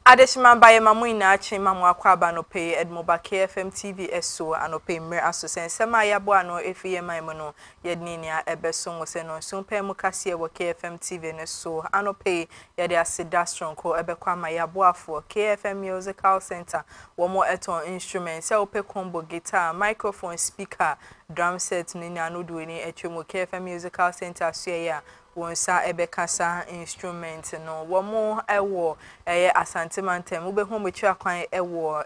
Adeshima baye mamu inachi mamu akwaba no pay Edmoba KFM TV eso anope mre aso sensema yabo ano efiye maimo no yedninia ebeso ngose no sumpe mu kase wo KFM TV ne so anope yede asida strong ko ebekwa ma yabo afo KFM Musical Center wo mo eton instruments e ope combo guitar microphone speaker drum set ni anu duweni etwemu KFM Musical Center so ya wonsa ebekasa instrument no womo ewo asante mantem ubehu mechi akwan ewo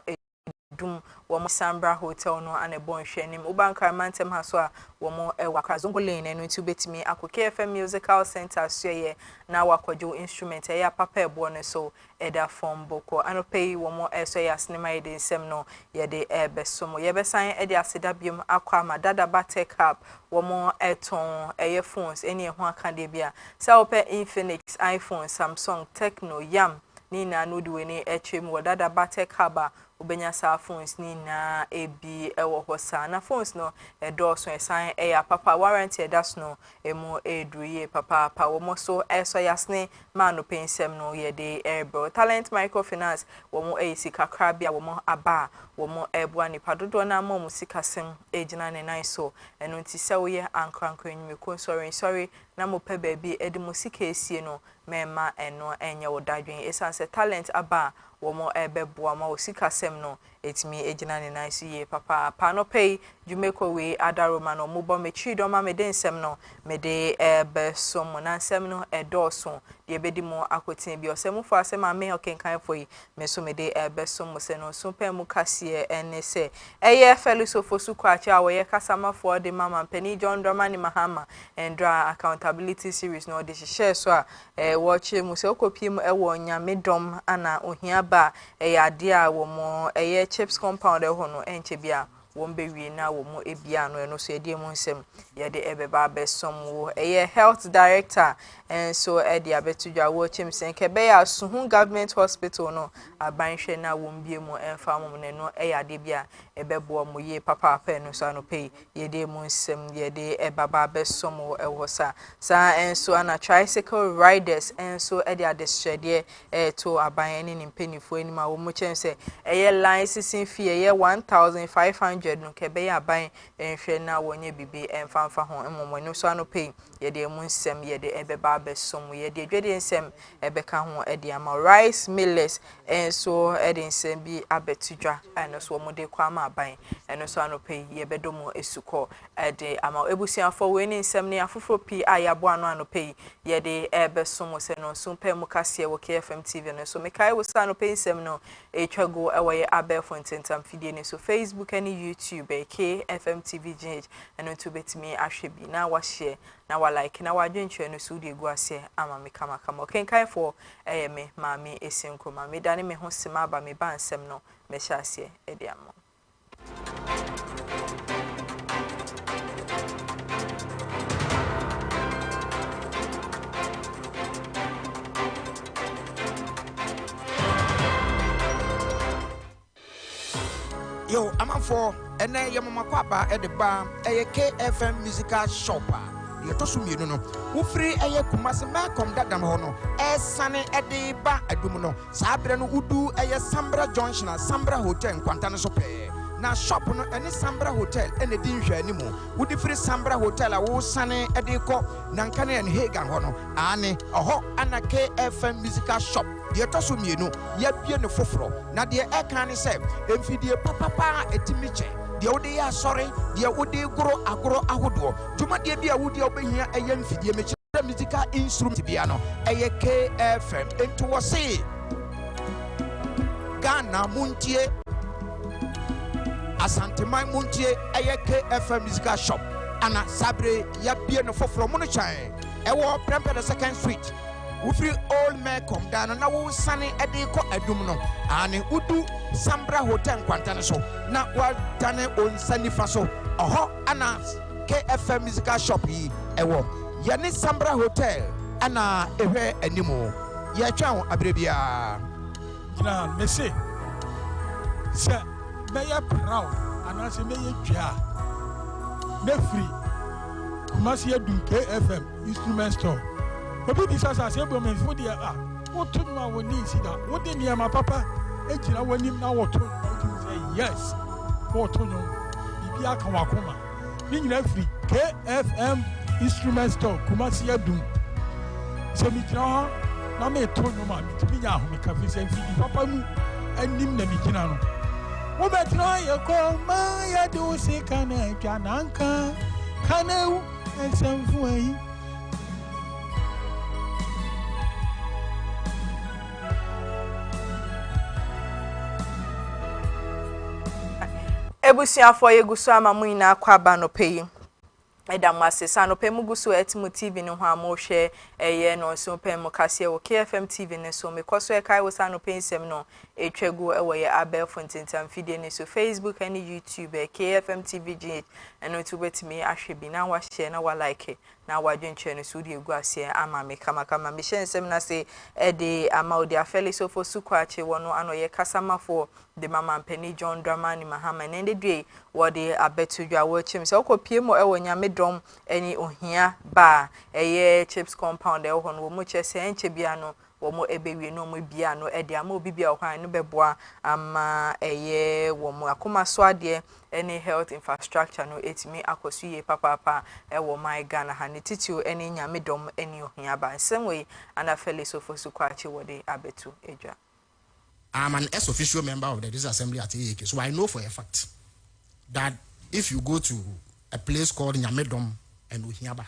dum womo Sambra Hotel no anebon hwenim ubankar mantem ha so a womo ewa krazongo lane no nti betimi akoke FM Musical Center so ye na wakwajo instrument papa ebo ne so eda form boko anopei womo eso ya cinema yede nsem no yede besomo yebesan ede aseda biom akwa madada batek up womo eton phones eni ho aka de bia sa ope Infinix iPhone Samsung Tecno Yam ni na nuduweni etwem wodada batek haba ubenya sa phones ni na ebi ewo hosa na phones no edoso esan papa warranty edas no emu edruye papa pa womo so eso yasne manu pensem no yede airbro talent microfinance womo sika krabia womo aba womo ebua ni padodo na mom sika sem ejina ne nine so eno nti se wo ye ankranko enweko sorry na mo pe baby edi mo sika esie no mema eno enye wodadwen esanse talent aba womo ebeboa ma osika sem no etimi ejina ne nice ye papa pa no pay jumeko we adaroma no mubo mechi do ma mede nsem no mede besom na nsem no edoso de bedi mo akotin bi osem fo asem ame okenkan foi me so mede besom se no so pe mu kase ene se fellow su kwachi awo ye kasama for de mama Penny John Dramani Mahama endra accountability series no de share so a watch mu se okopi mu ewo nyamedom ana ohia ba ade a wo mo chips compound no enche bia wombe wi na wo mo ebia no so edie mu nsem yede ebeba besom wo health director and so edi abetudwa wo chimsen kebe ya suhu government hospital no abanhwe na wombie mu emfa mu ne no ade bia ebebo mo ye papa no so anope yede mu nsem yede ebaba besom wo ewosa sa and so ana tricycle riders and so edi adeshrede to aban ni mpenifo anima wo mo chemse licensing fee 1500 no kebe ya aban enhwe na wonye bibi emfa ho emomoni so anope yede mu nsem yede ebeba besom yede dwede nsem ebeka ho ede ama rice millers and so ede nsem bi abetudwa and so mo de kwa ma aban and so anope yebedomo esuko ede ama ebusiafo we ni nsem ne afoforo pi ayabo ano anope yede ebesom se no so pem kase wo KFM TV no so mekai wo sa anope nsem no etwago ewoye abefo ntentam fidie ne so Facebook and YouTube KFM TV GH and to betimi ahwebi na wa share na wa like na wa dwenche no so de gu ase ama me kama kenkan for me maami esenko maami dane me ho sema ba me ba nsem no me hya ase ede amo Yo, I'm for and then Yamama Kwaba at the bar, a KFM musical shopper. The Tosumi, no, who free a Kumasi Malcolm that Damono, a sunny at the bar at Dumuno, Sabran Udu, a Sambra Junction, Sambra Hotel, Quantana Sope. Now, shop no any Sambra Hotel, and the Dinja anymore. Would the free Sambra Hotel, a wood sunny at the co, Nankani and Hagan Hono, Annie, a hawk and a KFM musical shop. The Tosumi, no, yet be no fofro. Now, the air can say, and feed the papa at Timiche. The Odia, sorry, the Odi Gro Agro Ahudo. Juma de Bia Woody open here a young Fidia musical instrument piano, a KFM, and to say Ghana Muntie Asante Mai Muntie, a KFM musical shop, Anna Sabre, Yapia no fofro Monochai, a war Premper the second street. Ufri old man come down and now sunny at the co adumno and Udu Sambra Hotel Quantana so not what done on Sunny Faso or Anna's KFM musical shop ewo Yani Sambra Hotel Anna ewe anymore Yachao Abribia Gran Messi Sir Mayor Proud and I say Mayor Jar Nefri Kumasia Dun KFM instrument store. Obi disasa se bo men fo dia What to know when you see that? What did my papa? Ejina when him now what to say yes. What to know? Bibia Kawakoma. Ning every KFM instrument store, Kumasi Abdum. Semitra, Name Tonoma, Minya, Mikafi, and Papa Mu, and Nim Namikino. What about try a call Maya do say Kana, Jananka, Kana, and some way. Ebusiafo yeguso amamu ina kwaba no peyi edamase sano pemu guso etimu TV ne ho amohwe eye no so pemu kase wo KFM TV ne so mekoso e kai wo sano pensem no etwegu e wo ye abelfo ntintam video ne so Facebook and YouTube KFM TV G eno to betimi ahwe bi na wa share na wa like na wa dwenche ne so de egu ase ama me kama me hyensem na se e de amaudi afeli so fo sukwache wono ano ye kasamafo de mama mpani John Dramani Mahama ne ndedwe wo de abetudwa wo chim se okopie mo e wo nyame dom eni ohia ba eye chips compound e ho no wo mo chese enche bia no wo mo ebewie no mo bia no e de ama obi bia hwan no beboa ama eye wo mo akoma so ade any health infrastructure no etimi akosuye papa e wo my Ghana ha ne titio eni nyame dom eni ohia ba senwe ana fele so fo su kwachi wo de abetu edwa. I'm an ex-official member of the District Assembly at AAK, so I know for a fact that if you go to a place called Nyamedom and Uhiaba,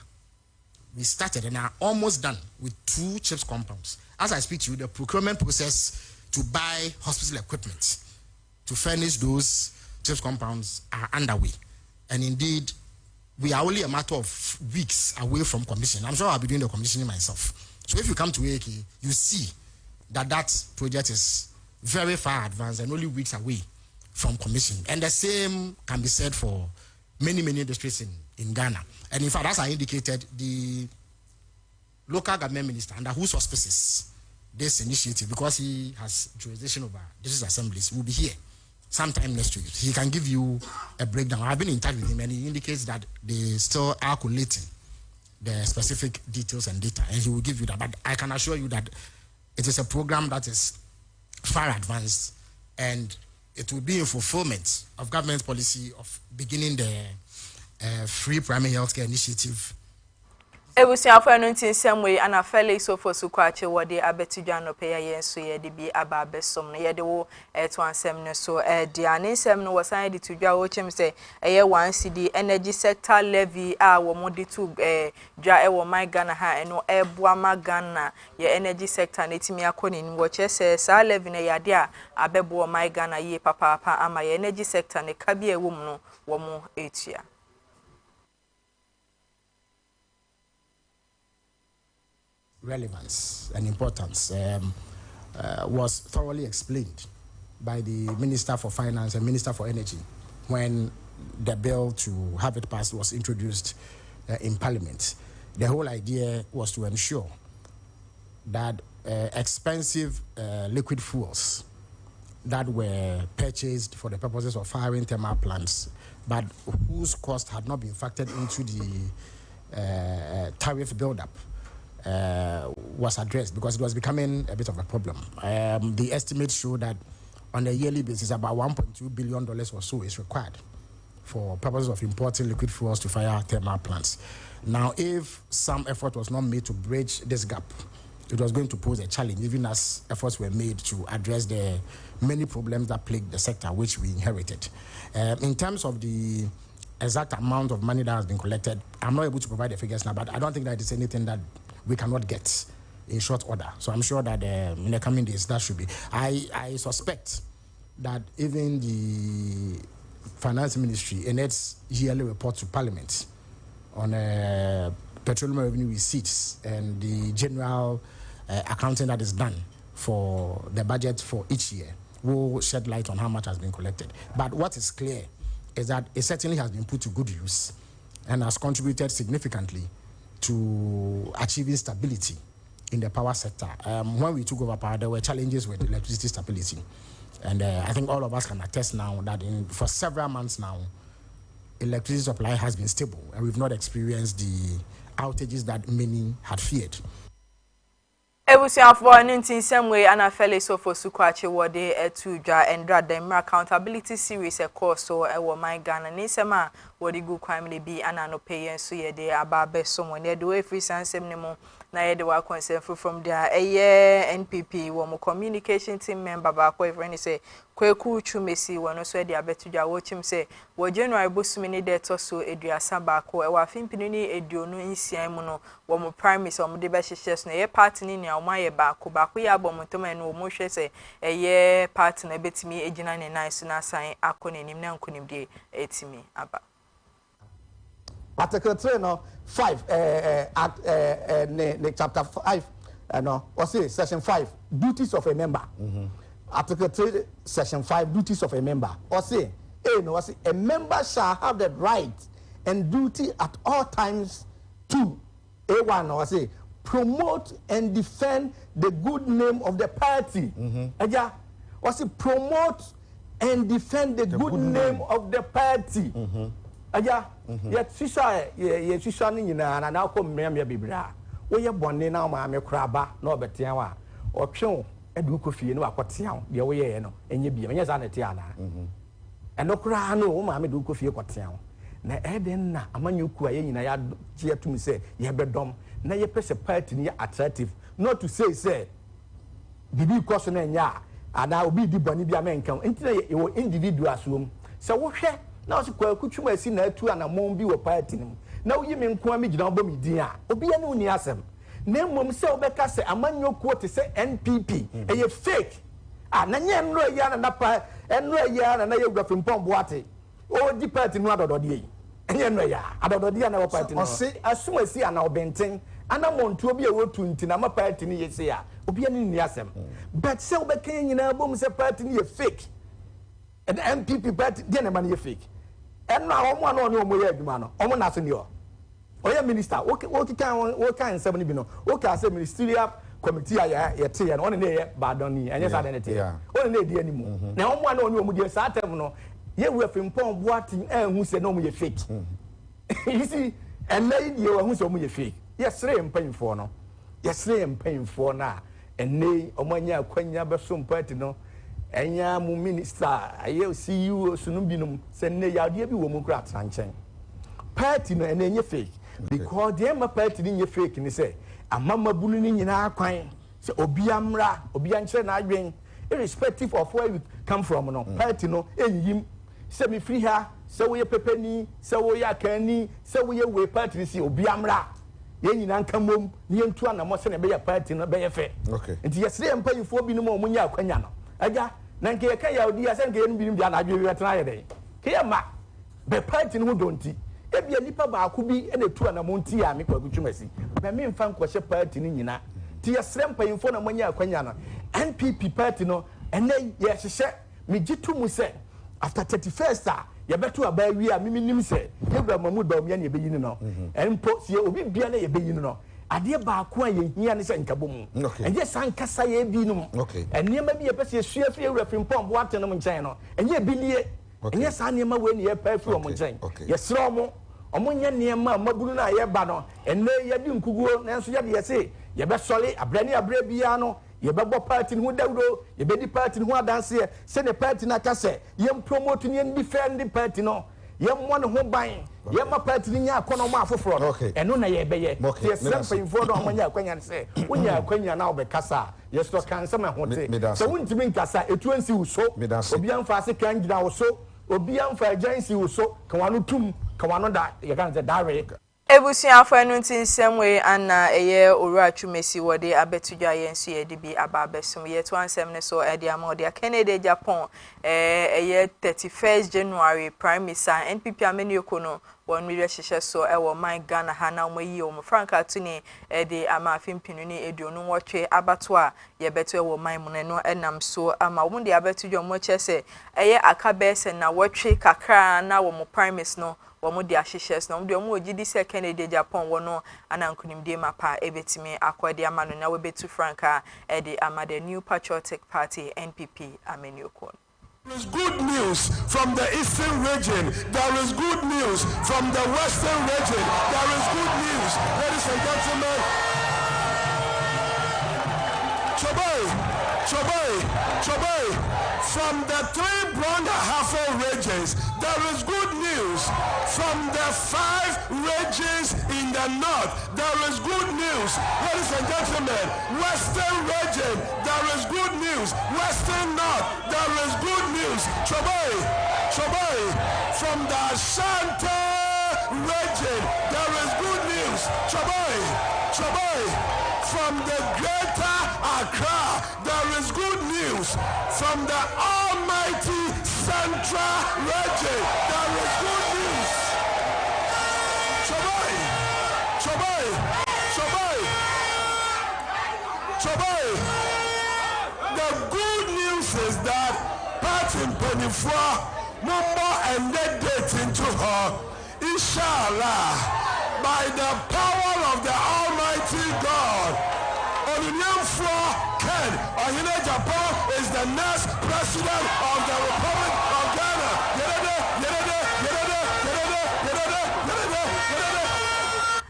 we started and are almost done with 2 chips compounds. As I speak to you, the procurement process to buy hospital equipment to furnish those chips compounds are underway. And indeed, we are only a matter of weeks away from commission. I'm sure I'll be doing the commissioning myself. So if you come to AAK, you see that that project is very far advanced and only weeks away from commission. And the same can be said for many districts in Ghana. And in fact, as I indicated, the local government minister, under whose auspices this initiative, because he has jurisdiction over district assemblies, will be here sometime next week. He can give you a breakdown. I've been in touch with him and he indicates that they still are collating the specific details and data, and he will give you that. But I can assure you that it is a program that is far advanced, and it will be in fulfillment of government policy of beginning the free primary healthcare initiative. Ebusiafo no ntinsem we ana fele so for sukwache wo de abetudwa no pe ye so ye de bi aba besom no ye de wo to ansem no so de anisem no wasan de tudwa wo chem se eye 1 cedi energy sector levy a wo mo de to dwa e wo my Ghana ha eno eboa ma Ghana ye energy sector na etimi akoni ni wo che se sa levy na ya de a abebo my Ghana ye papa ama ye energy sector ne ka bi e wo mu no wo mo etua. Relevance and importance was thoroughly explained by the Minister for Finance and Minister for Energy when the bill to have it passed was introduced in Parliament. The whole idea was to ensure that expensive liquid fuels that were purchased for the purposes of firing thermal plants, but whose cost had not been factored into the tariff build-up, was addressed because it was becoming a bit of a problem. The estimates show that on a yearly basis, about $1.2 billion or so is required for purposes of importing liquid fuels to fire thermal plants. Now, if some effort was not made to bridge this gap, it was going to pose a challenge, even as efforts were made to address the many problems that plagued the sector, which we inherited. In terms of the exact amount of money that has been collected, I'm not able to provide the figures now, but I don't think that it's anything that we cannot get in short order. So I'm sure that in the coming days, that should be. I suspect that even the Finance Ministry in its yearly report to Parliament on petroleum revenue receipts and the general accounting that is done for the budget for each year will shed light on how much has been collected. But what is clear is that it certainly has been put to good use and has contributed significantly to achieving stability in the power sector. When we took over power, there were challenges with electricity stability. And I think all of us can attest now that for several months now, electricity supply has been stable and we've not experienced the outages that many had feared. Ebusiafo nintin semwe anafele so for sukwache wode etudwa endra dem accountability series e course so e wo my Ghana ni sema wodi gu kwam le bi ana no pay so ye de ababe so mo ne de we free sansem ne mo na ye de wa concern from there NPP wo mo communication team member ba ko even say Kweku Chumesi wono so de abetudwa wo chim say wo January bosumi ni de to so eduasa ba ko e wa fimpini ni eduonu nsian mu no wo mo primaries wo mo de be hyehyes no ye party ni nia wo ma ye ba ko ya bomotom ene wo mo hwe say ye party na betimi egina ne nice na san akonenim na nkonim de etimi aba Article 3 no 5 chapter 5 no or say section 5 duties of a member. Article 3 section 5 duties of a member or say a member shall have the right and duty at all times to A1 or say promote and defend the good name of the party. Or say promote and defend the good name of the party. Yet shisha ni nyina na ko mmem ya bibra wo ye bonne na ma me kraba na obetia wa otwe edu ko fie no akotia de wo ye no enye bia enye za na ti ana eno kra no wo ma me du ko fie kotia na eden na amanyoku a ye nyina ya tie tum se ye bedom na ye pese party ni attractive not to say bibi ko so na nya ana obi di boni bia me nkan enti na ye individual so se wo hwe na so Kweku Chumesi na atu anamon bi wo party nim na wo yimi nko ami gina obo mi din a obi ya ne uni asem na mmom se obeka se amanyoku te se NPP eye fake na nye nro ya na pa enro ya na ye gwafempom boate o di party no adodode yi enye nro ya adodode ya na wo party no asumasi ana obenten ana montuo bi e wotu nti na ma party ni yese ya obi ya ne uni asem but se obeka nyina bom se party ni ye fake and NPP party dey na man ye fake enna omo ana oni omo ye aduma no omo na so ni o oya minister wo kan nsem ni bi no wo ka say ministerial committee ya te ya no oni na ye badon ni enye sa de ne te oni na edi animu na omo ana oni omo de sa tem no ye wu afimpon boati hu se na omo ye fake you see and lay ye hu se omo ye fake yes re mpanfo no yes re mpanfo na enne omo anya akwanya beso party no enya mu minister aye CEO sunum binum se ne yade bi wo mu kra tranchen party no ene nye fake because the emma party ni nye fake ni say amama bunu ni nyina akwan se obi amra obi ankyere na adwen irrespective of where you come from no party no enyim se me free ha se wo ye pepani se wo ye akani se wo ye we party ni se obi amra ye nyina nkamom ni yentu anamo se ne be ya party no be ye fe nti yesre empayifo bi no mo munya akwanya no aga na nke ka ya odi ase nke enu birim bia na adwe wi tena ye den ke ya ma be party no donti e bia nipa ba aku bi e na tu anamo nti ya me Kweku Chumesi be me mfa nkohye party ni nyina ti yesre empayifo na munya akwanya no NPP party no ene ye hyehye me gitu mu se after 31st ye beto aba wi a miminim se yebra mamu ba omya ne be yini no empo sie obi bia na ye be yini no ade ba ko a ye hia ne se nkabom enye san kasa ye bi no enema bi ye pese ye sua fi ewura fimpom bo ateno mo nchen no enye bilie enye san nema we ne ye pa fi omo nchen ye sro omo nye nema maburu na ye ba no enne ye di nkuguo na nso ye de ye se ye be sole abrani abre bia no ye be bo party hu dawdo ye be di party hu adanse se ne party na kase ye promote ne defend party no ye mo ne ho ban ye ma party ni nya akono ma afoforo no eno na ye beye ye sempa info do amanya akwanya ne se wonya akwanya na obekasa ye so kan se ma hote so wuntimi nkasa etu ansi uso obi amfa ase kan gina uso obi amfa agency uso kan wanu tum kan wanu da ye kan se dare Ebusiafo enu ntinsem we ana eye Owura Chumesi wode abetudwa yensu ye de bi ababesum ye to ansem ne so e de amode Canada Japan eye 31st January prime minister NPP amenyoko no won mi hyehyɛ so e wo man Ghana ha na omayi o Franka tuni e de ama afimpinu ni eduonu wotwe abato a ye beto e wo man mu no enam so ama wo de abetudwa mo kyese eye akabese na wotwe kakra na wo mo prime minister no womo di ahyehyes na womo ogidi se Canada Japan wono anankunimde mapa ebetimi akwade amano na webetu Franka e de amade New Patriotic Party NPP amenyoko. There is good news from the eastern region. There is good news from the western region. There is good news, ladies and gentlemen. From the 3 Brong-Ahafo regions, there is good news. From the 5 regions in the north, there is good news. Ladies and gentlemen, Western region, there is good news. Western north, there is good news. Choboy. From the Ashanti region, there is good news. Choboy. From the greater Accra, there is good news. From the almighty Central region, there is good news. Choboy. The good news is that Patin Penifua, Mumbo and the date into her, inshallah. By the power of the Almighty God, Onimfo Ken Ohine Japan is the next president of the Republic of Ghana.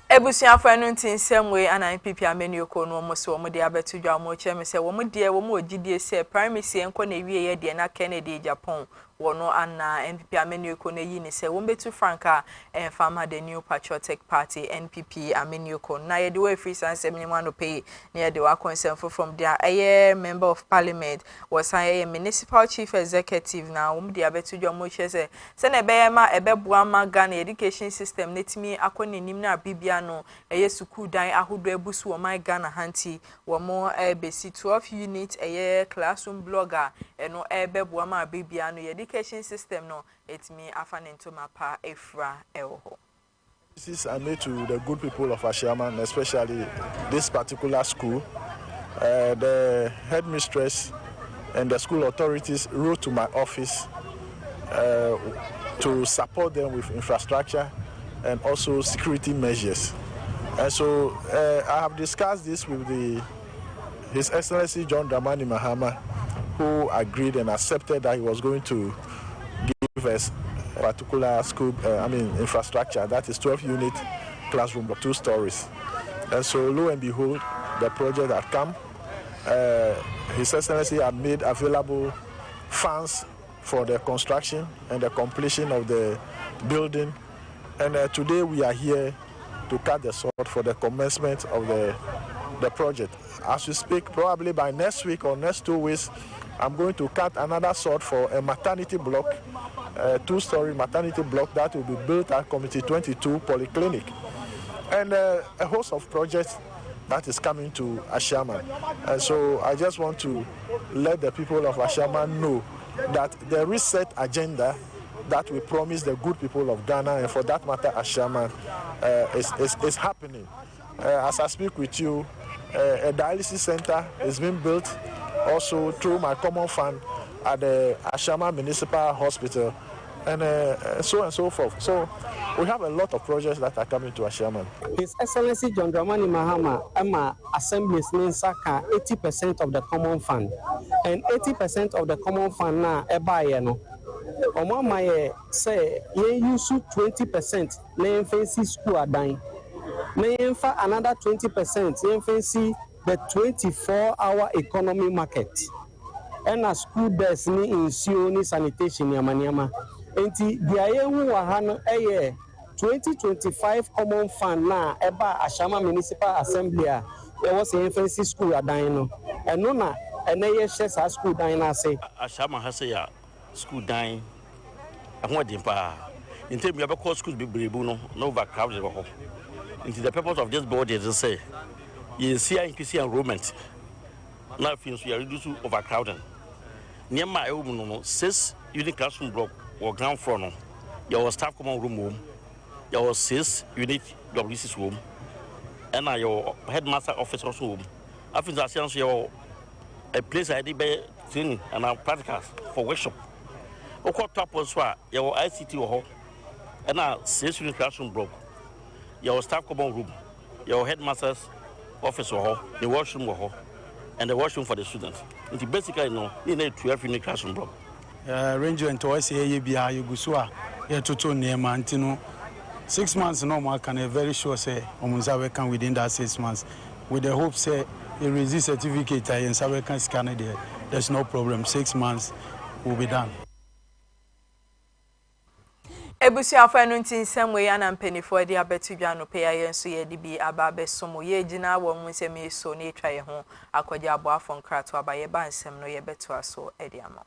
Ebusiafo anu ntinsem we ana NPP amenyoko no mo so mo de abetu dwa mo cheme se wo mo de wo mo ogidie se primacy enko na wie ye de na Kennedy Japan wono ana NPP amenyoko na yi ni se wo betu Franka farmer the New Patriotic Party NPP amenyoko na ye de we free sansem ni mano pay na ye de wa consent from there member of parliament was a municipal chief executive na wo mo de abetu dwa mo chese se na be ma ebeboa ma Ghana education system netimi akoni nim na bibia no suku dan ahodo ebusu wo my Ghana hanti wo mo besi 12 unit classroom blogger eno beboa ma bibia no education system no etimi afanento mapa efra ewo. This I made to the good people of Ashaiman, especially this particular school. The headmistress and the school authorities wrote to my office to support them with infrastructure and also security measures. And so I have discussed this with His Excellency John Dramani Mahama, who agreed and accepted that he was going to give us a particular school, infrastructure, that is 12-unit classroom, 2 stories. And so lo and behold, the project had come. His Excellency had made available funds for the construction and the completion of the building. And today we are here to cut the sword for the commencement of the project. As we speak, probably by next week or next 2 weeks, I'm going to cut another sword for a maternity block, a 2-story maternity block that will be built at Committee 22 Polyclinic. And a host of projects that is coming to Ashaiman. And so I just want to let the people of Ashaiman know that the reset agenda that we promise the good people of Ghana, and for that matter Ashaiman, is happening. As I speak with you, a dialysis center is being built also through my common fund at the Ashaiman Municipal Hospital, and so on and so forth. So we have a lot of projects that are coming to Ashaiman. His Excellency John Dramani Mahama, Emma Assemblies Ninsaka 80% of the common fund, and 80% of the common fund now ebayeno. Omo maye say ye use 20% na yenfancy school adan. Na yenfa another 20% yenfancy the 24-hour economy market. And a school desk ni insio ni sanitation yamaniama. Enti biaye hu wa ha no 2025 common fund na eba Ashaiman Municipal Assembly a there was yenfancy school adan no. Eno na ene ye share school dan na say Ashaiman ha say ya school dan ahodin pa inte me abekọ schools be brebu no overcrowded ho. Into the purpose of this board is to say you see increase enrollment now things we are reducing overcrowding near my no 6 unit classroom block or ground floor no your staff common room your 6 unit WC room and your headmaster office also room I think that your a place I did by training and practicals for workshop. Okay, top was your ICT or and now 6 unit classroom block, your staff common room, your headmaster's office or the washroom or and the washroom for the students. It's basically you need 12 unit classroom block. Ranger and toys here you be you go to near Mantino 6 months no more can a very sure say Omunza can within that 6 months with the hope say you resist certificate and Sabe can scan it there. There's no problem. 6 months will be done. Ebusuafo no ntinsem we ana mpanifo de abetu dwa no pe aye nso ye de bi aba besomo ye gina wo mu nsem eso na etwa ye ho akwaje aboafo nkrato abaye ba nsem no ye beto aso e de ama.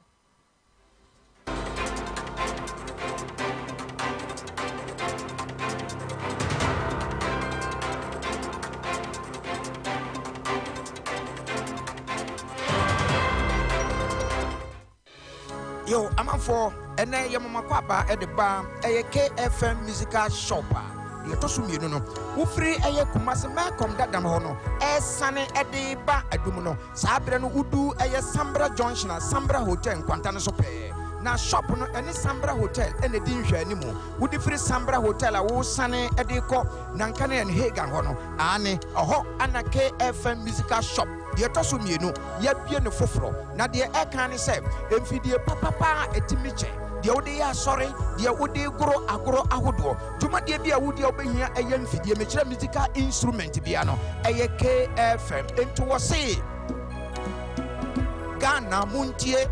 Yo, I'm for and then Yamama Kwaba at the bar, a KFM musical shopper. You told me, no, who free a Kumasi Malcolm that Damono, a sunny at the bar at Dumino, Sabran Udu, a Sambra Junction, a Sambra Hotel, Quantana Sope. Now shop on any Sambra Hotel and the Dinja anymore. Would the free Sambra Hotel, a wood sunny at the co, Nankane and Hagan Hono, Annie, a hawk and a KFM musical shop. Dear Tosumi, no, yet be no fofro. Now, dear Ekani said, if you dear papa, a timiche, the Odia, sorry, dear Udi grow agro ahudo. Juma dear be a woody open here a young figure, musical instrument piano, a KFM, into a say Ghana Muntie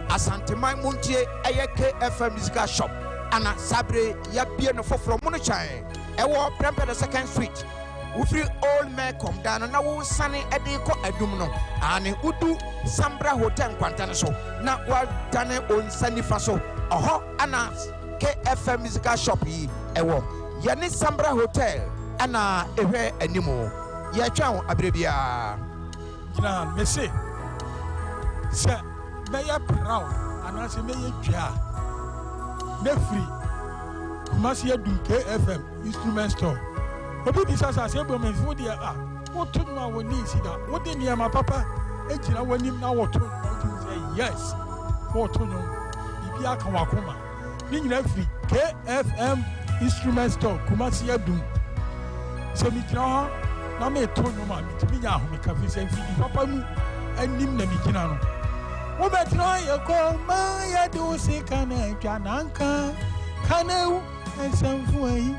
Asante Mai Muntie, a KFM musical shop, Anna Sabre, Yapia no fofro Munachai, a war Premper the 2nd Street. Ufri old man come down and now sunny ediko edumno and udu Sambra Hotel Quantana so now what done on Sandy Faso oho ana KFM musical shop yi ewo yani Sambra Hotel ana ewe animo ya twa abrebia Gina me say me ya proud and say me ya twa me free Kumasi ya du KFM instrument store obi bisa sa se bomen fu dia what to ma woni si da what dey near my papa e gina wanim na what to say yes what to no bibi aka wakoma ni nyina free KFM instrument store Kumasi Adum so mi gina na me to no ma mi nya ho me ka fi se fi papa mu anim na mi gina no wo be try e ko ma ya do se kana twa nanka kana ensamfu ayi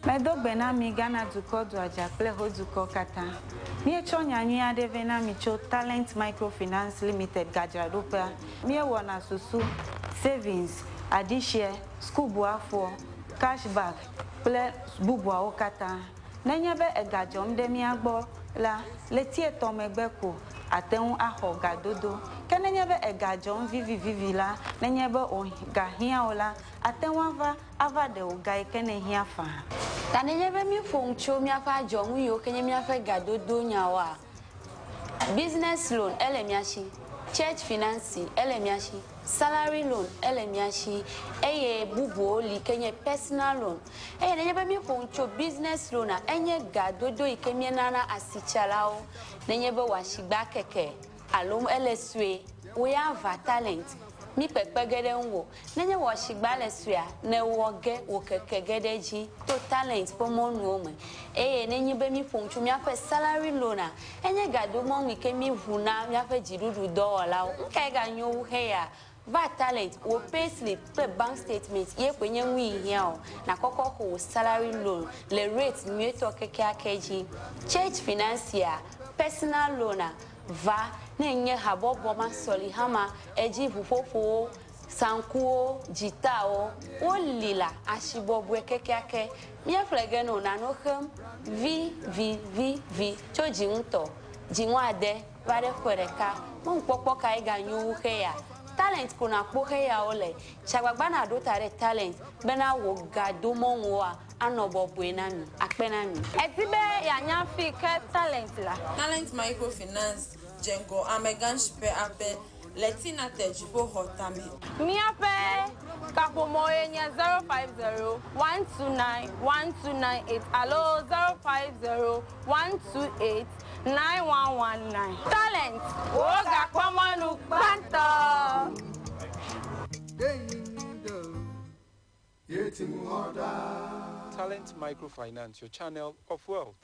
Medo benami Ghana duko do ajakle ho duko kata. Mie chonyanyu ade vena micho Talent Microfinance Limited Gajradopa. Mie wona susu savings, adishare, school buafo, cashback, ple bubwa okata. Nenyebe egajom de miagbo la letie tomegbeko ateun aho gadodo. Kenenyebe egajom vivi la nenyebe o gahia ola atenwava ava de ogai kenehia fa. Tanenyebe mi foncho mi afa jom yo kenyemi afa gadodo nyawa. Business loan elemiashi, church financing elemiashi, salary loan elemiashi, eye bubo li kenye personal loan. Eye nenyebe mi foncho business loan a enye gadodo ikemie nana asichalao. Nenyebe washigba keke alum eleswe we have talent mi pepe gede nwo nenye washigba leswe ne woge wo keke gede ji to talent pomonu ome nenye be mi fonchu mi afa salary loan a enye gado mo mi ke mi vuna mi afa jirudu $1 nke ga nyo he ya va talent wo pay slip pe bank statement ye kwenye nwi hia o na kokoko salary loan le rate mi to keke akeji church financier personal loan va nenye habobo masoli hama eji fufofo sankuo jitao olila ashibobwe kekeake mia flegeno na nohem v choji nto jinwade vare kwereka monpopo kai ganyu heya talent kuna kpoheya ole chagbagba na do tare talent bena wo gadomo nwa anobobwe nami akpenami etibe ya nyafi ke talent la Talent Microfinance Jengo Amegan Shpe Ape Letina Tejibo Hotami miape kapomo enya 050-129-1298 alo 050-128-9119 talent woga kwamanu banto Talent Microfinance, your channel of wealth.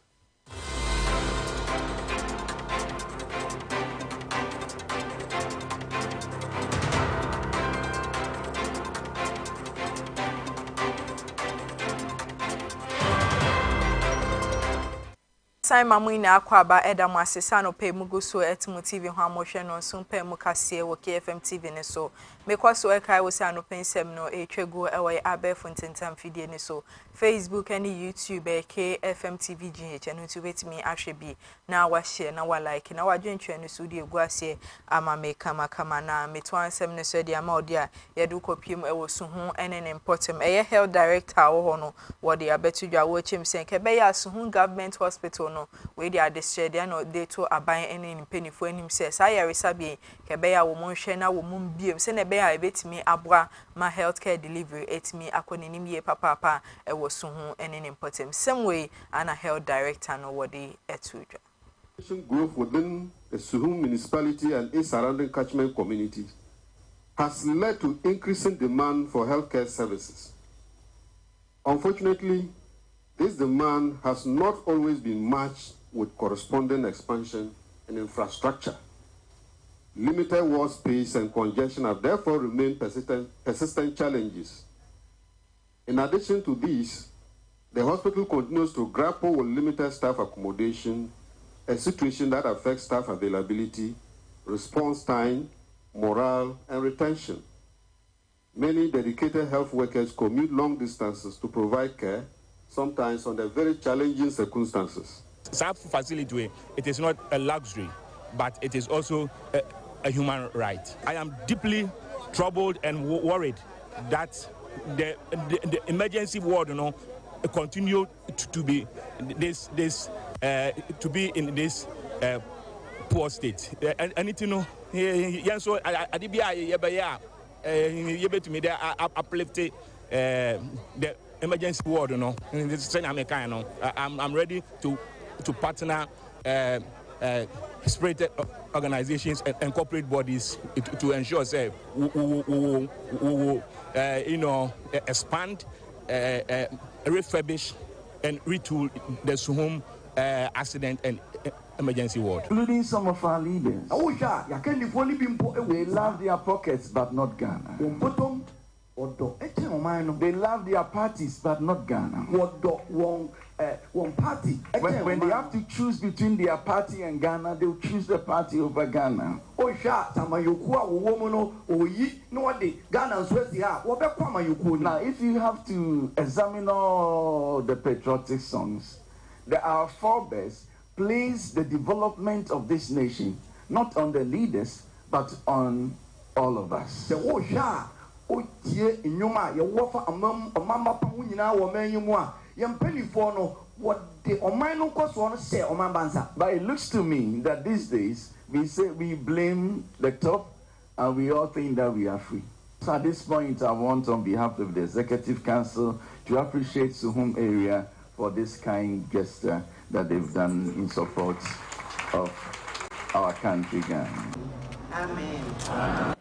Simon Muina Aquaba Edam Assisano pay Muguso Etmu TV Hamotion on soon pay Mukasie wo KFM TV ne so. Mekwaso Ekai was an open semino a trego away Abe Fontentam Fidie ne so. Facebook and YouTube KFM TV GH and to wait me Ashebi. Now was share now like now I join you and studio guasie ama me kama na metwan semino so dia maudia yedu kopium ewo suhu enen important eye health director wo no wo de abetudwa wo chim sen kebe ya suhu government hospital no we dey adeshed ya no dey to aban ene mpanyfo anim se sa ya resabi kebe ya wo monhwe na wo mum biem se na be ya ebetimi aboa ma healthcare delivery etimi akonenim ye papa ewo suhu ene important same way ana health director no wo dey etudwa growth within the Suhum municipality and its surrounding catchment communities has led to increasing demand for healthcare services. Unfortunately, this demand has not always been matched with corresponding expansion in infrastructure. Limited ward space and congestion have therefore remained persistent challenges. In addition to these, the hospital continues to grapple with limited staff accommodation, a situation that affects staff availability, response time, morale, and retention. Many dedicated health workers commute long distances to provide care, sometimes under very challenging circumstances. SAP facility, it is not a luxury, but it is also a human right. I am deeply troubled and worried that the emergency ward, continue to be in this poor state. And you know, so uplift the emergency ward, I'm ready to partner separated organizations and corporate bodies to ensure say we will expand, refurbish and retool the Suhum accident and emergency ward. Including some of our leaders. They love their pockets but not Ghana. They love their parties but not Ghana. One party. When they have to choose between their party and Ghana, they'll choose the party over Ghana. Now, if you have to examine all the patriotic songs, our forebears placed the development of this nation not on the leaders but on all of us. But it looks to me that these days we blame the top and we all think that we are free. So at this point, I want on behalf of the Executive Council to appreciate Suhum area for this kind gesture that they've done in support of our country, Ghana. Amen.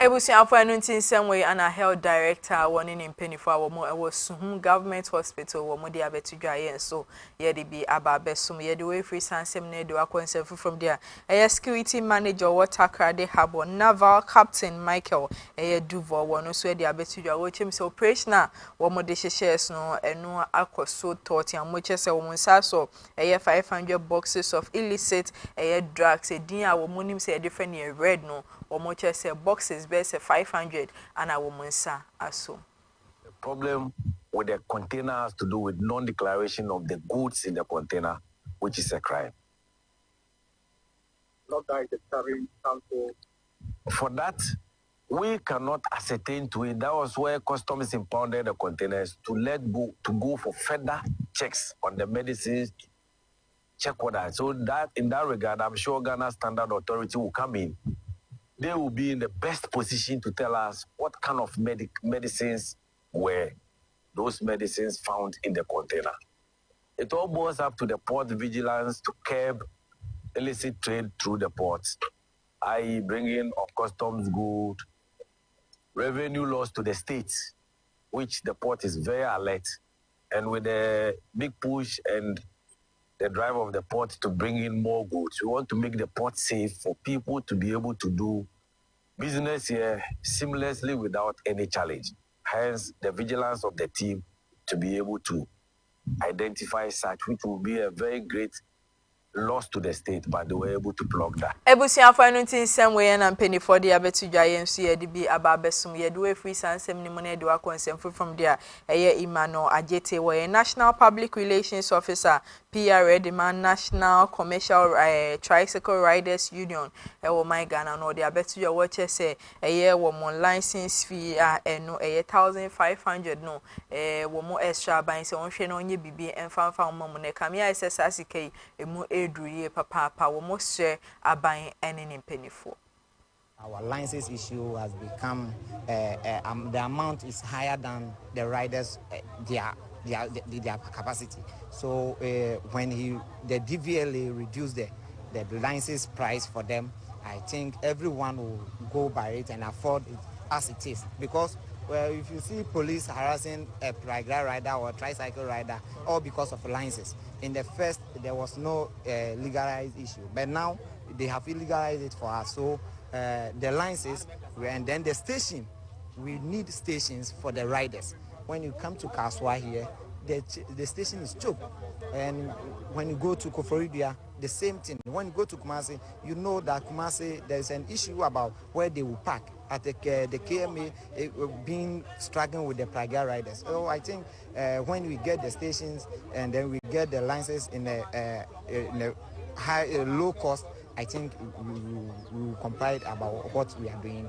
Ebusi Afano Ntinsem we ana health director woni ni mpenifu a wo ewo Suhum government hospital wo mo de abetudwa yen so ye de bi ababesum ye de we free sansem na de akonsem from there security manager Waterkrade Harbour naval captain Michael Duvo wo no so de abetudwa wo chim se operational wo mo de shares no eno akoso tot ya mo chese wo nsa so 500 boxes of illicit drugs edin a wo mo nim se different red no wo mo chese boxes base 500 and a woman's aso. The problem with the container has to do with non-declaration of the goods in the container, which is a crime. Not that the carrying council. For that, we cannot ascertain to it. That was where customs impounded the containers to go for further checks on the medicines, check order. So that in that regard, I'm sure Ghana Standard Authority will come in. They will be in the best position to tell us what kind of medicines were those medicines found in the container. It all boils up to the port vigilance to curb illicit trade through the ports, i.e. bringing of customs good, revenue loss to the states, which the port is very alert. And with the big push and the drive of the port to bring in more goods. We want to make the port safe for people to be able to do business here seamlessly without any challenge. Hence, the vigilance of the team to be able to identify such, which will be a very great loss to the state, but they were able to plug that. Ebusia for anything same way and penny for the abetu giant see the be ababesum ye do a free sansem ni money do a consent from there. Imano Ajete were a national public relations officer, PR demand National Commercial Tricycle Riders Union. Oh my Ghana no the abetu your watcher say a year woman license fee no 1,500 no woman extra by so on no ye bibi and fan momone kamia SSSK emu edruye papa woman share aban any pennyful. Our license issue has become the amount is higher than the riders their capacity. So when the DVLA reduced the license price for them, I think everyone will go by it and afford it as it is. Because if you see police harassing a paraglide rider or a tricycle rider, all because of licenses. In the first, there was no legalized issue, but now they have illegalized it for us. So the licenses, and then the station, we need stations for the riders. When you come to Kaswa here, the station is choked. And when you go to Koforidia, the same thing. When you go to Kumasi, you know that Kumasi, there's an issue about where they will park. At the KMA being struggling with the paraglide riders. So I think when we get the stations and then we get the licenses in a low cost, I think we will comply about what we are doing.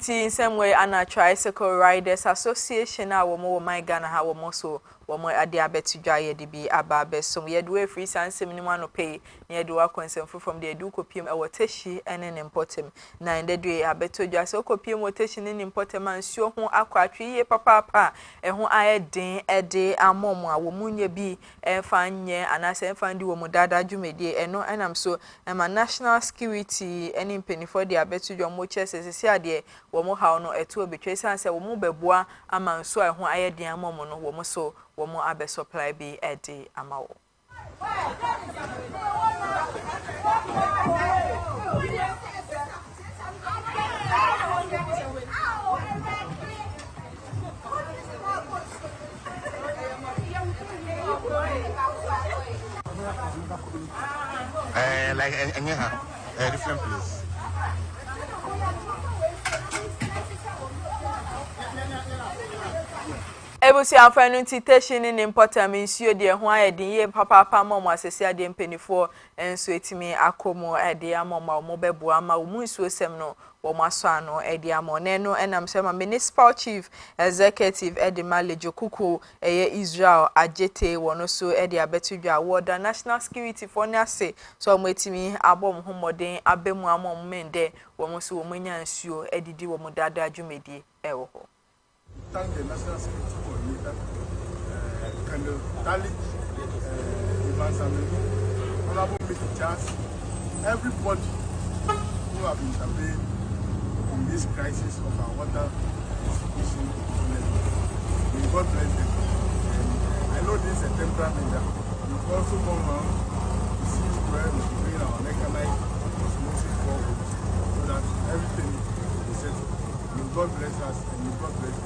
In some way, Anna Tricycle Riders Association, our more my Ghana, how also womo ade abetu dwaye de bi ababe so ye do free sansem ni ma no pay na ye do akonsem from the edu kopiem e wotashi ene ne importem na ende do abetu dwa se kopiem wotashi ne importem ansuo ho akwatwe ye papa e ho aye den ede amom a womunye bi emfa nye anase emfa ndi wo mudada dwumedie eno enam so ma national security ene mpenifo de abetu dwa mo chese sisi ade wo mo hawo no etu obetwe sanse wo mo bebua amanso e ho aye den amom no wo mo so womo abe supply bi edi amawo like a different place. Ebusi afanu titation in important insuo de ho ayedin ye papa mom asese ade mpenifo enso etimi akomo ade amoma mo bebu ama wo munsuo sem no wo maso ano ade amone no enam sema municipal chief executive edima lejokuku eye Israel Ajete wono so ade abetudwa award national security for nase so mo etimi abom homoden abemu amom mende wo mo so wo manya nsuo edidi wo mo dada adwumedie ewo ho. Thank the national security coordinator, Colonel Dalik, Ivan Samenu, Honorable Mr. Charles, everybody who have intervened in this crisis of our water situation. May God bless them. And I know this is a temporary measure. We've also come around to see where we're doing our mechanized osmosis forward so that everything is settled. May God bless us and may God bless them.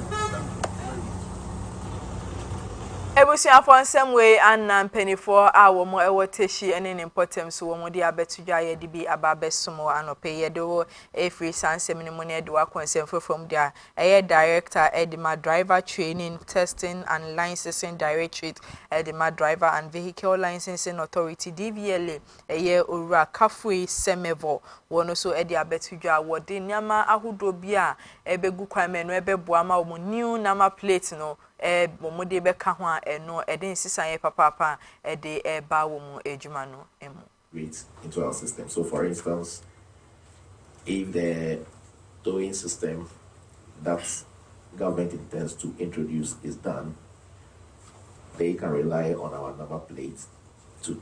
Ebusi afon some way and penifo awo mo ewoteshi ene important so wo de abetudwa ye de bi ababesumo anope ye do e free sansem ni mo ne de wa consent from there director Edima driver training testing and licensing directorate Edima driver and vehicle licensing authority DVLA ye owura Kafui Semevo wono so e de abetudwa wo de nyama ahodo bia ebegu kwame no ebeboa ma wo new number plate no momode beka ho a eno eden sisan ye papa ede ba wo mu ejuma no emu into our system. So for instance, if the towing system that government intends to introduce is done, they can rely on our number plates to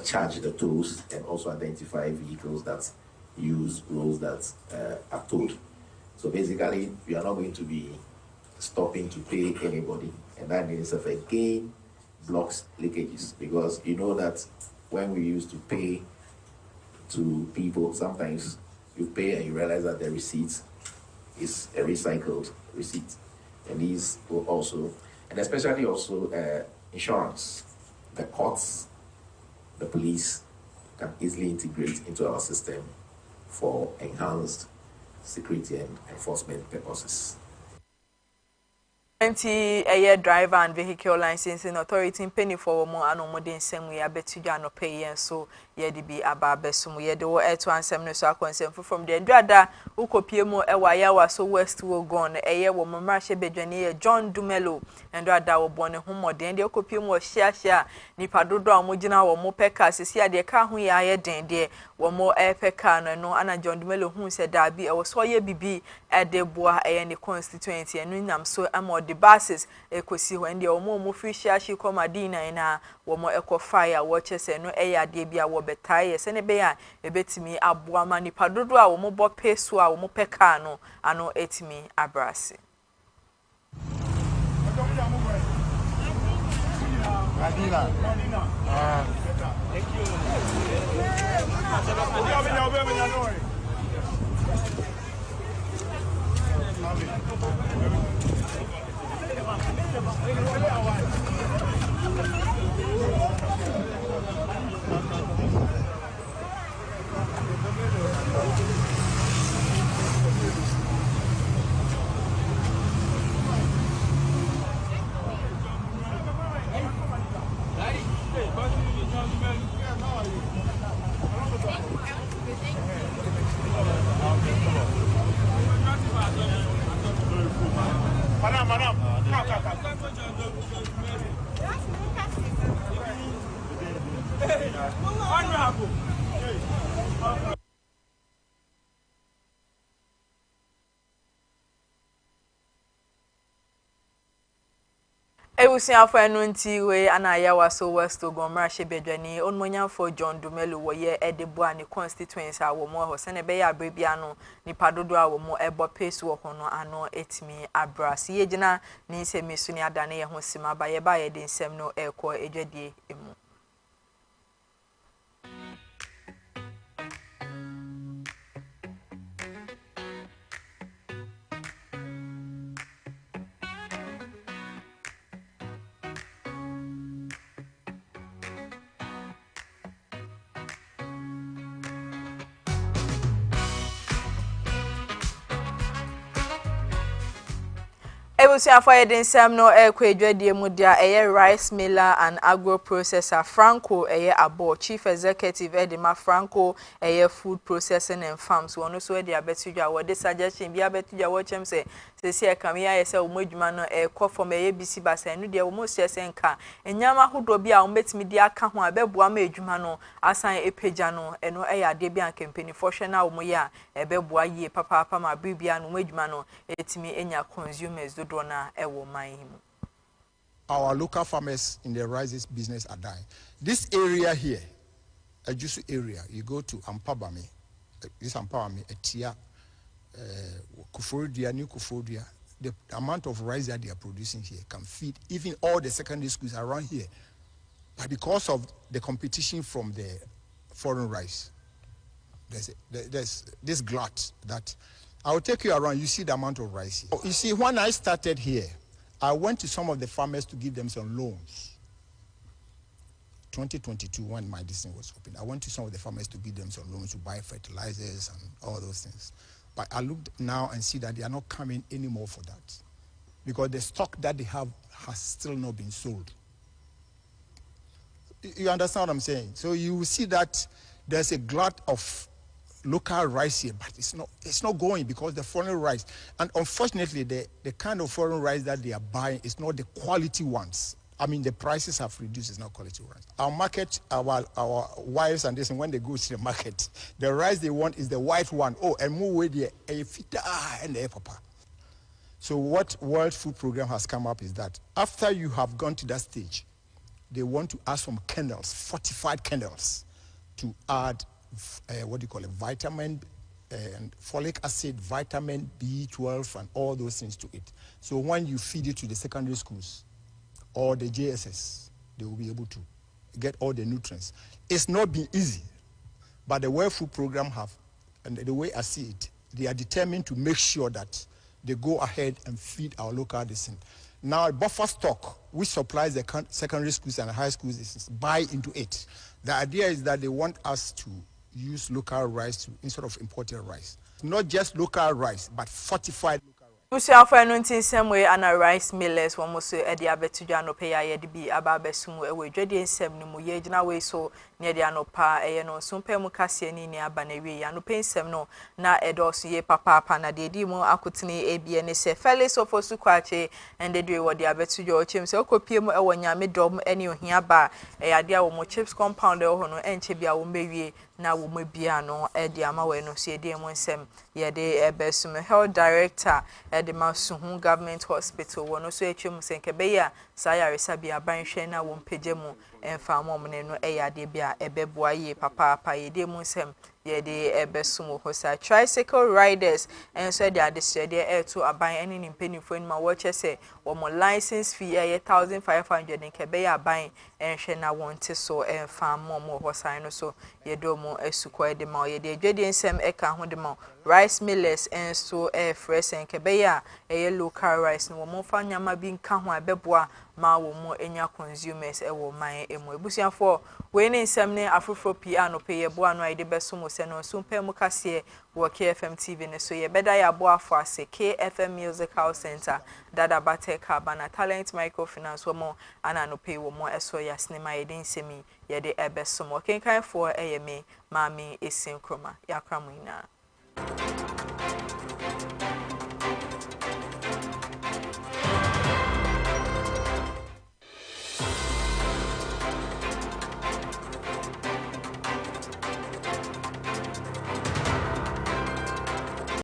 charge the tolls and also identify vehicles that use roads that are towed. So basically, we are not going to be stopping to pay anybody, and that means if again blocks leakages, because you know that when we used to pay to people, sometimes you pay and you realize that the receipt is a recycled receipt, and these will also, and especially also insurance, the courts, the police can easily integrate into our system for enhanced security and enforcement purposes. A driver and vehicle licensing authority penny for more anomoden same we abetuja no pay and so yedi be ababesum yedi wo eto ansem no so akonsem from the drada ukopie mo ewa yawa so west will gone eye wo mamrahye bedwane John Dumelo and drada wo bone homoden de ukopie mo hia nipa dodo a mo gina wo mo peka sisi ade ka ho ya ye den de wo mo peka no ana John Dumelo hu se da bi e wo so ye bibi ede boa eye ne constituency enu nyam so ama the buses ekosi when the omo free share she come adina na wo mo eko fire watch say no eya de bia wo betai se ne be ya ebetimi aboa ma nipa dodo a wo mo bo peso a wo mo peka no ano etimi abrase Adina. Thank Madam. Ewusiafo enu nti we anayawa so west ogomrahye bedwane onmonyamfo John Dumelo wo ye edebo ani constituency awo mo ho sene be ya abrebia no nipa dodo awo mo ebo pace wo ho no ano etimi abrasi yegina ni nsemi so ni adane ye ho sima ba ye ba ye de nsem no ekọ edwadie emu Ewusiafo nsem no ekwadwadie mu dia rice miller and agro processor Franco abo chief executive Edema Franco food processing and farms wono so dia betudwa wo de suggestion bia betudwa wo chem se se kamia ye se wo modwuma no from bisi basa nu dia wo mo se nka enyama hodo bia wo betimi dia aka ho abeboa ma edwuma no asan epeja no eno ade bia campaign for hwe na wo mo ya ebeboa yie papa ma bibia no modwuma no etimi enya consumers do na ewo mahimu. Our local farmers in the rice business are dying. This area here, Ajusu area, you go to Ampabami, this Ampabami, Etia, Kufuria, New Kufuria, the amount of rice that they are producing here can feed even all the secondary schools around here. But because of the competition from the foreign rice, there's this glut that I will take you around. You see the amount of rice here. You see, when I started here, I went to some of the farmers to give them some loans. 2022, when my district was open, I went to some of the farmers to give them some loans to buy fertilizers and all those things. But I looked now and see that they are not coming anymore for that, because the stock that they have has still not been sold. You understand what I'm saying? So you will see that there's a glut of local rice here, but it's not going because the foreign rice, and unfortunately the kind of foreign rice that they are buying is not the quality ones. I mean, the prices have reduced, it's not quality rice. Our market, our wives and this, and when they go to the market, the rice they want is the white one. Oh, and move with the fita and the papa. So what World Food Program has come up is that after you have gone to that stage, they want to add some kernels, fortified kernels, to add vitamin and folic acid, vitamin B12, and all those things to it. So when you feed it to the secondary schools or the JSS, they will be able to get all the nutrients. It's not been easy, but the World Food Program have, and the way I see it, they are determined to make sure that they go ahead and feed our local descent. Now, buffer stock, which supplies the secondary schools and high schools, is buy into it. The idea is that they want us to use local rice instead of imported rice. Not just local rice, but fortified. Busiafo eno ntinsem we ana rice millers wo so e de abetudwa no pe ya ye de bi aba besum e we dwede nsem ni mu ye gina we so ne de anopa eye no so pe mu kase ni ni aba na we ya no pe nsem no na edoso ye papa na de di mu akotene ebie ne se Felix ofosu kwache ende de wo de abetudwa o chem se okopie mu e wo nyame dom ene ohia ba e ya de a wo mo chips compound e ho no enche bia wo mewie na wo mabia no e de ama we no se de mu nsem ye de ebesum health director the Masuhu Government Hospital wono so etwem senkebeya sayaresa bia banhwe na wo mpegemu emfamo mne no eyade bia ebeboa ye papa ye de mu nsem ye de ebesum hosa tricycle riders enso de adesede eto aban ene ni mpenifo ni ma wo chese wo mo license fee 1500 nkebeya aban enhwe na wonte so emfamo mo hosa no so ye do mo esukwa de ma ye de dwede nsem eka ho de ma rice millers enso fresh nkebeya local rice no mo fa nyama bi nka ho abeboa ma wo mo enya consumers e wo man emu ebusiafo we ne nsem ne afoforo pi anope ye boa no ide beso mo se no so mpa mu kase wo KFM TV ne so ye beda ya boa fo ase KFM Musical Center dada bateka bana talent microfinance wo mo ana no pay wo mo eso ya sinema ye den semi ye de ebeso mo kenkan fo eyeme mami esin kroma ya kramuina